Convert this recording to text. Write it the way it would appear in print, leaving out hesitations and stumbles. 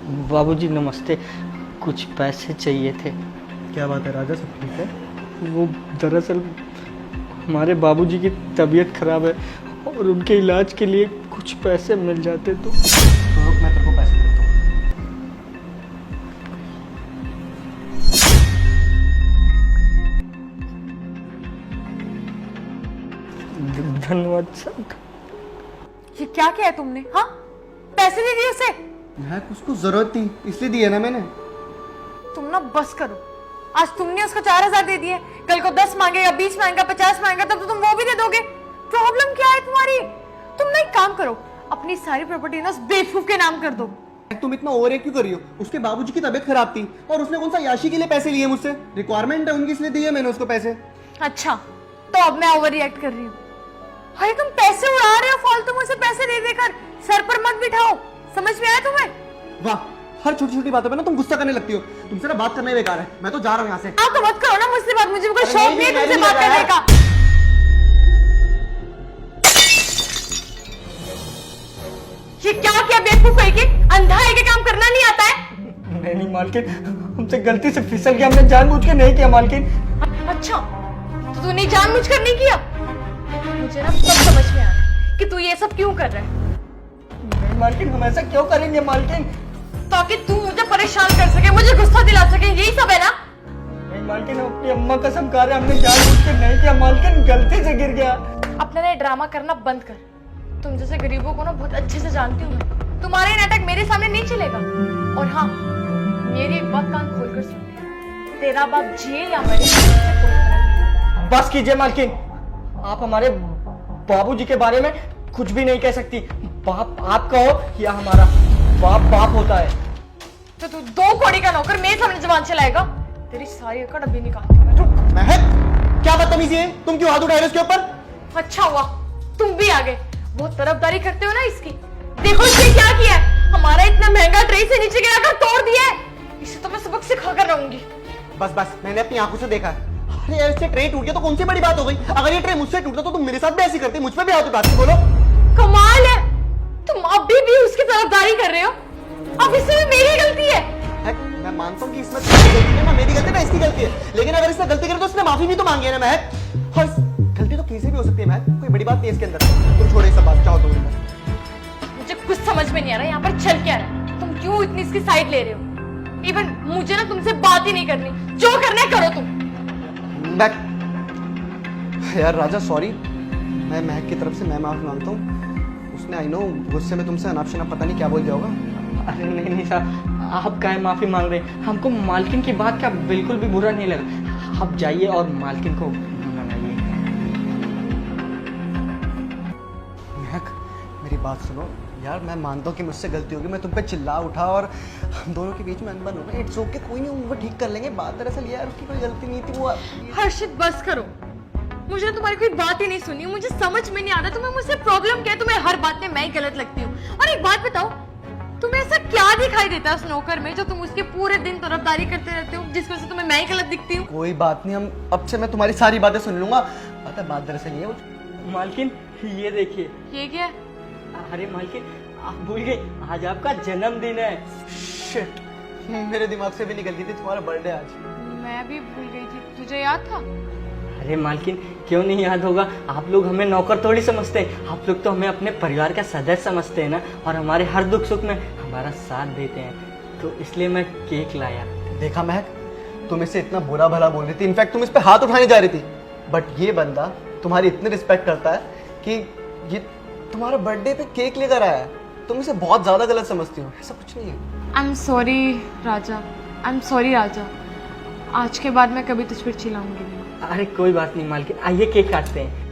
बाबूजी नमस्ते, कुछ पैसे चाहिए थे। क्या बात है राजा, सब ठीक है? वो दरअसल हमारे बाबूजी की तबीयत खराब है और उनके इलाज के लिए कुछ पैसे मिल जाते तो। रुक, मैं तेरे को पैसे देता हूँ। धन्यवाद सर। ये क्या किया है तुमने? हाँ, पैसे नहीं दिए उसे? महक, उसको जरूरत थी इसलिए दिए ना मैंने। तुम ना बस करो। आज तुमने उसको 4,000 दे दिए, कल को 10 मांगेगा, 20 मांगेगा, 50 मांगेगा, तब तो तुम वो भी दे दोगे। प्रॉब्लम क्या है तुम्हारी? तुम ना एक काम करो, अपनी सारी प्रॉपर्टी ना उस बेवकूफ के नाम कर दो। तुम इतना ओवर क्यों कर रही हो? उसके बाबूजी की तबीयत खराब थी और उसने कौन सा याशी के लिए पैसे लिए मुझसे? रिक्वायरमेंट है उनकी, इसलिए दिए मैंने उसको पैसे। अच्छा, तो अब मैं ओवर रिएक्ट कर रही हूँ। अरे तुम पैसे उड़ा रहे हो फालतू, मुझसे पैसे दे देकर सर पर मत बिठाओ। समझ में आया तुम्हें? वाह, हर छोटी छोटी बातों पे ना तुम गुस्सा करने लगती हो। तुमसे ना बात करना ही बेकार है, मैं तो जा रहा हूँ यहाँ से। हाँ, तो मत करो ना मुझसे बात, मुझे कोई अरे शौक नहीं, नहीं है नहीं, तुमसे नहीं बात लगा करने है। का। ये क्या किया बेवकूफ है? कि अंधा है कि काम करना नहीं आता है? नहीं मालकिन, हमसे गलती से फिसल गया, हमने जानबूझ के नहीं किया मालकिन। अच्छा, तो तूने जानबूझकर नहीं किया? मुझे ना सब समझ में आ रहा है कि तू ये सब क्यों कर रहा है। नहीं मालकिन, हम ऐसा क्यों करेंगे मालकिन? ताकि तू मुझे परेशान कर सके, मुझे गुस्सा दिला सके, यही सब है ना? नहीं मालकिन, हम अपनी अम्मा कसम खा रहे हैं, हमने जानबूझ के नहीं किया मालकिन, गलती से गिर गया। अपना ना ड्रामा करना बंद कर। तुम जैसे गरीबों को ना बहुत अच्छे से जानती हूँ मैं। तुम्हारे नाटक मेरे सामने नहीं चलेगा। और हाँ, मेरी एक बात कान खोलकर सुन ले, तेरा बाप जिए या मरे, इससे कोई फर्क नहीं। बस कीजिए मालकिन, आप हमारे बाबूजी के बारे में कुछ भी नहीं कह सकती। बाप आप कहो या हमारा बाप बाप होता है। तो तू 2 कौड़ी का नौकर मेरे सामने जबान चलाएगा? तेरी सारी अकड़ अभी निकालती हूँ मैं। रुक। महक, क्या बदतमीजी है? तुम क्यों हाथ उठा रहे हो उसके ऊपर? अच्छा हुआ तुम भी आ गए। बहुत तरफदारी करते हो ना इसकी। देखो इसने क्या किया है, हमारा इतना महंगा ट्रे से नीचे गिराकर तोड़ दिया है। इसे तो मैं सबक सिखा कर रहूंगी। बस बस, मैंने अपनी आंखों से देखा है। अरे यार, इससे ट्रे टूट गया तो कौन सी बड़ी बात हो गई? अगर ये ट्रे मुझसे टूटता तो तुम मेरे साथ भी ऐसी करते, मुझ पे भी हाथ उठाती। बोलो। कमाल है, तुम अभी भी उसकी तरफदारी कर रहे हो। अब इसमें मेरी गलती है। मैं मानता हूँ कि इसमें तुम्हारी गलती है, ना मेरी गलती ना इसकी गलती है, लेकिन अगर इसने गलती करी तो उसने माफी भी तो मांगी है ना महक। और गलती तो किसी भी हो सकती है महक, कोई बड़ी बात नहीं इसके अंदर। तुम छोड़ो ये सब बात, चाहो तो मुझे कुछ समझ में नहीं आ रहा यहाँ पर चल क्या रहा है। तुम क्यों इतनी इसकी साइड ले रहे हो? इवन मुझे ना तुमसे बात ही नहीं करनी, जो करना है करो तुम। यार राजा, सॉरी, मैं महक की तरफ से मैं माफी मांगता हूँ। उसने आई नो गुस्से में तुमसे अनाप शनाप पता नहीं क्या बोल दिया होगा। अरे नहीं नहीं साहब, आप काहे माफी मांग रहे हैं? हमको मालकिन की बात का बिल्कुल भी बुरा नहीं लगा। आप जाइए और मालकिन को मनाइए। महक, मेरी बात सुनो यार, मैं मानता हूँ कि मुझसे गलती होगी, मैं तुम पे चिल्ला उठा और हम दोनों के बीच में अनबन होगा। इट्स ओके, कोई नहीं, वो ठीक कर लेंगे। बात दरअसल यार उसकी कोई गलती नहीं थी। वो हर्षित बस करो, मुझे तुम्हारी कोई बात ही नहीं सुनी। मुझे समझ में नहीं आता तुम्हें मुझसे प्रॉब्लम क्या है। तुम्हें हर बात में मैं ही गलत लगती हूँ। और एक बात बताओ, तुम्हें ऐसा क्या दिखाई देता है उस नौकर में जो तुम उसके पूरे दिन तरफदारी करते रहते हो, जिस वजह से तुम्हें मैं ही गलत दिखती हूँ? कोई बात नहीं, हम अब से मैं तुम्हारी सारी बातें सुन लूंगा। पता है बात दरअसल ये है मालकिन, ये देखिए। ये क्या? अरे मालकिन, आप भूल गए, आज आपका जन्मदिन है। शिट, मेरे दिमाग से भी निकल गई थी, तुम्हारा बर्थडे आज। मैं भी भूल गई थी, तुझे याद था? अरे मालकिन, क्यों नहीं याद होगा? आप लोग हमें नौकर थोड़ी समझते हैं, आप लोग तो हमें अपने परिवार का सदस्य समझते हैं ना, और हमारे हर दुख सुख में हमारा साथ देते हैं। तो इसलिए मैं केक लाया। देखा महक, तुम इसे इतना बुरा भला बोल रही थी, इनफैक्ट तुम इस पे हाथ उठाने जा रही थी, बट ये बंदा तुम्हारी इतनी रिस्पेक्ट करता है कि ये तुम्हारा बर्थडे पे केक लेकर आया है। तुम इसे बहुत ज्यादा गलत समझती हो, ऐसा कुछ नहीं है। I am sorry Raja, I am sorry Raja. आज के बाद मैं कभी तुझ पर चिल्लाऊंगी नहीं। अरे कोई बात नहीं मालकिन, आइए केक काटते हैं।